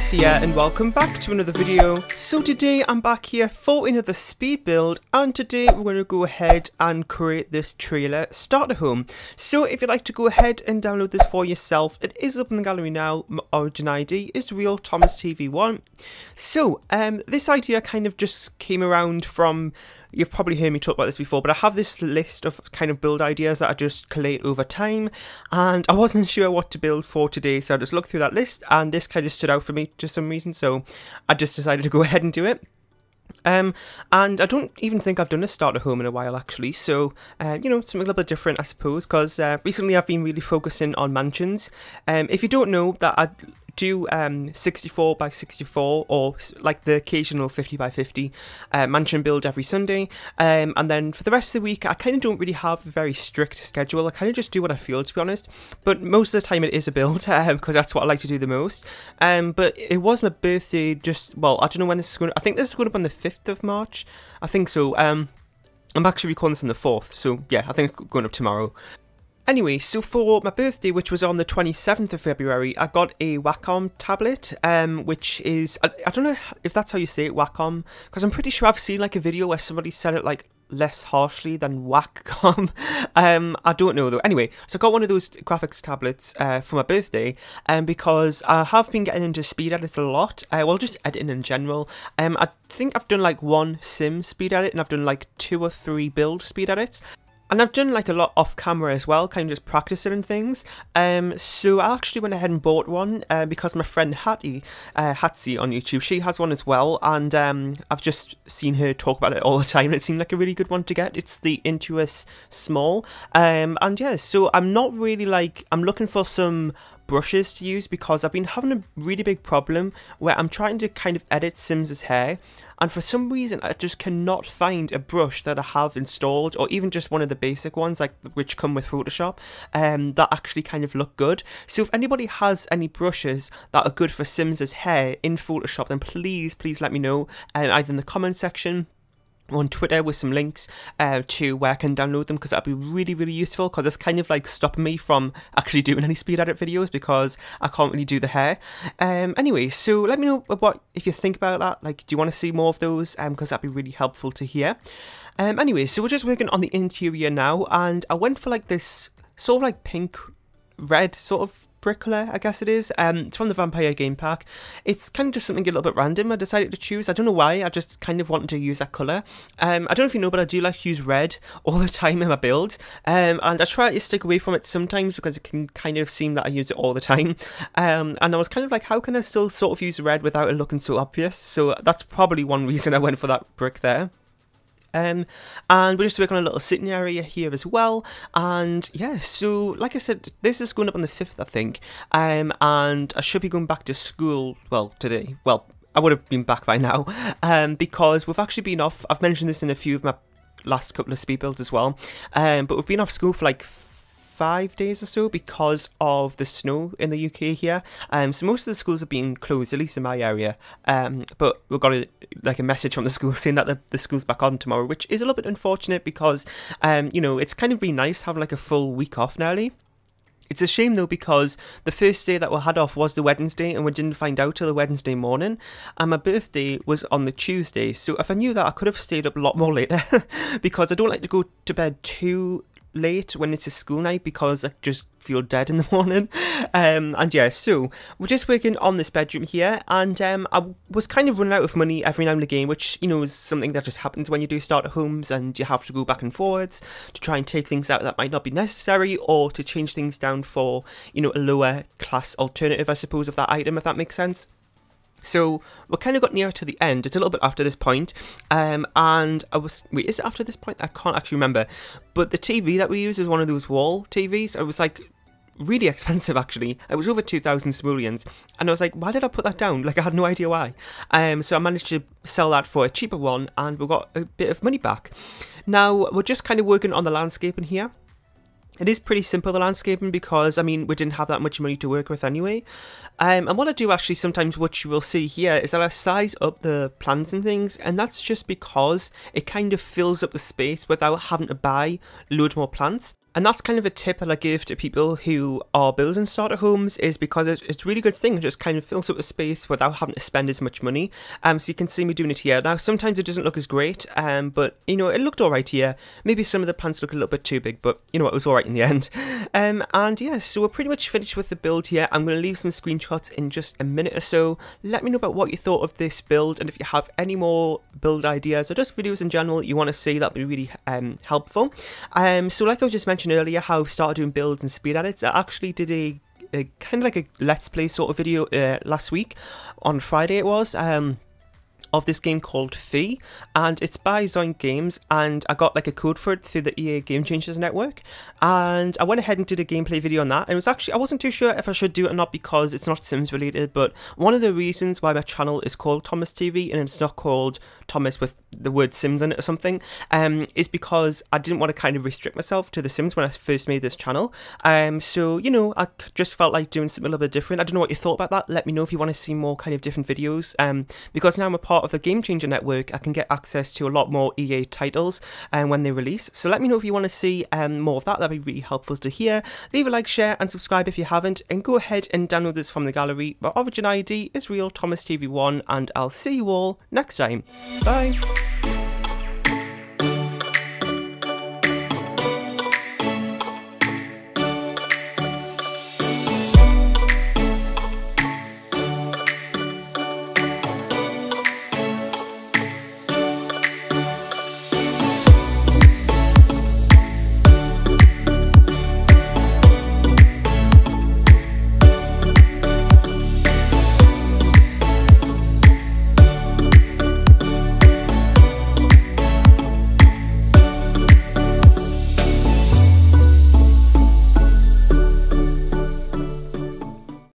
Thomas here and welcome back to another video. So today I'm back here for another speed build, and today we're going to go ahead and create this trailer starter home. So if you'd like to go ahead and download this for yourself, it is up in the gallery now. My origin ID is Real Thomas TV1. So this idea kind of just came around from, you've probably heard me talk about this before, but I have this list of kind of build ideas that I just collate over time, and I wasn't sure what to build for today, so I just looked through that list and this kind of stood out for me for some reason, so I just decided to go ahead and do it. And I don't even think I've done a starter home in a while actually, so you know, something a little bit different I suppose, because recently I've been really focusing on mansions. If you don't know that I do 64 by 64 or like the occasional 50 by 50 mansion build every Sunday, and then for the rest of the week I kind of don't really have a very strict schedule. I kind of just do what I feel, to be honest, but most of the time it is a build because that's what I like to do the most. But it was my birthday just, well, I don't know when this is going to, I think this is going up on the 5th of March, I think so. I'm actually recording this on the 4th, so yeah, I think it's going up tomorrow. Anyway, so for my birthday, which was on the 27th of February, I got a Wacom tablet, which is, I don't know if that's how you say it, Wacom, because I'm pretty sure I've seen like a video where somebody said it like less harshly than Wacom. I don't know though. Anyway, so I got one of those graphics tablets for my birthday, because I have been getting into speed edits a lot, well, just editing in general. I think I've done like one sim speed edit, and I've done like 2 or 3 build speed edits. And I've done like a lot off camera as well, kind of just practicing and things. So I actually went ahead and bought one because my friend Hattie on YouTube, she has one as well, and I've just seen her talk about it all the time. It seemed like a really good one to get. It's the Intuos Small, and yeah, so I'm not really like, I'm looking for some brushes to use because I've been having a really big problem where I'm trying to kind of edit Sims's hair, and for some reason I just cannot find a brush that I have installed, or even just one of the basic ones like which come with Photoshop, that actually kind of look good. So if anybody has any brushes that are good for Sims's hair in Photoshop, then please let me know, either in the comment section on Twitter with some links to where I can download them, because that'd be really useful, because it's kind of like stopping me from actually doing any speed edit videos because I can't really do the hair. Anyway, so let me know what if you think about that. Like, do you want to see more of those? Because that'd be really helpful to hear. Anyway, so we're just working on the interior now, and I went for like this sort of like pink red sort of brick colour, I guess it is. It's from the Vampire game pack. It's kind of just something a little bit random I decided to choose. I don't know why, I just kind of wanted to use that colour. I don't know if you know, but I do like to use red all the time in my builds, and I try to stick away from it sometimes because it can kind of seem that I use it all the time, and I was kind of like, how can I still sort of use red without it looking so obvious? So that's probably one reason I went for that brick there. And we're just working on a little sitting area here as well, and yeah, so like I said, this is going up on the 5th, I think, and I should be going back to school, well, today, well, I would have been back by now, because we've actually been off, I've mentioned this in a few of my last couple of speed builds as well, but we've been off school for like 5 days or so because of the snow in the UK here. So most of the schools have been closed, at least in my area, but we've got a message from the school saying that the school's back on tomorrow, which is a little bit unfortunate because you know, it's kind of been nice having like a full week off nearly. It's a shame though, because the first day that we had off was the Wednesday, and we didn't find out till the Wednesday morning, and my birthday was on the Tuesday, so if I knew that I could have stayed up a lot more later because I don't like to go to bed too late when it's a school night because I just feel dead in the morning. And yeah, so we're just working on this bedroom here, and I was kind of running out of money every now and again, which, you know, is something that just happens when you do starter homes and you have to go back and forwards to try and take things out that might not be necessary, or to change things down for, you know, a lower class alternative, I suppose, of that item, if that makes sense. So we kind of got near to the end. It's a little bit after this point, and I was, wait, is it after this point? I can't actually remember, but the TV that we use is one of those wall TVs. It was like really expensive actually. It was over 2,000 simoleons, and I was like, why did I put that down? Like, I had no idea why. So I managed to sell that for a cheaper one, and we got a bit of money back. Now we're just kind of working on the landscaping here. It is pretty simple, the landscaping, because, I mean, we didn't have that much money to work with anyway. And what I do actually sometimes, which you will see here, is that I size up the plants and things, and that's just because it kind of fills up the space without having to buy loads more plants. And that's kind of a tip that I give to people who are building starter homes, is because it's a really good thing. It just kind of fills up the space without having to spend as much money. So you can see me doing it here. Now, sometimes it doesn't look as great, but, you know, it looked alright here. Maybe some of the plants look a little bit too big, but, you know, it was alright in the end. And yeah, so we're pretty much finished with the build here. I'm going to leave some screenshots in just a minute or so. Let me know about what you thought of this build, and if you have any more build ideas or just videos in general you want to see, that'd be really helpful. So like I was just mentioning earlier, how I started doing builds and speed edits, I actually did a kind of like a let's play sort of video last week on Friday it was, of this game called Fee, and it's by Zoink Games, and I got like a code for it through the EA Game Changers network, and I went ahead and did a gameplay video on that. And it was actually, I wasn't too sure if I should do it or not because it's not Sims related, but one of the reasons why my channel is called Thomas TV and it's not called Thomas with the word Sims in it or something, is because I didn't want to kind of restrict myself to the Sims when I first made this channel. So, you know, I just felt like doing something a little bit different. I don't know what you thought about that. Let me know if you want to see more kind of different videos, because now I'm a part of the Game Changer network, I can get access to a lot more EA titles when they release. So let me know if you want to see more of that. That'd be really helpful to hear. Leave a like, share and subscribe if you haven't, and go ahead and download this from the gallery. My origin ID is real Thomas TV1, and I'll see you all next time. Bye.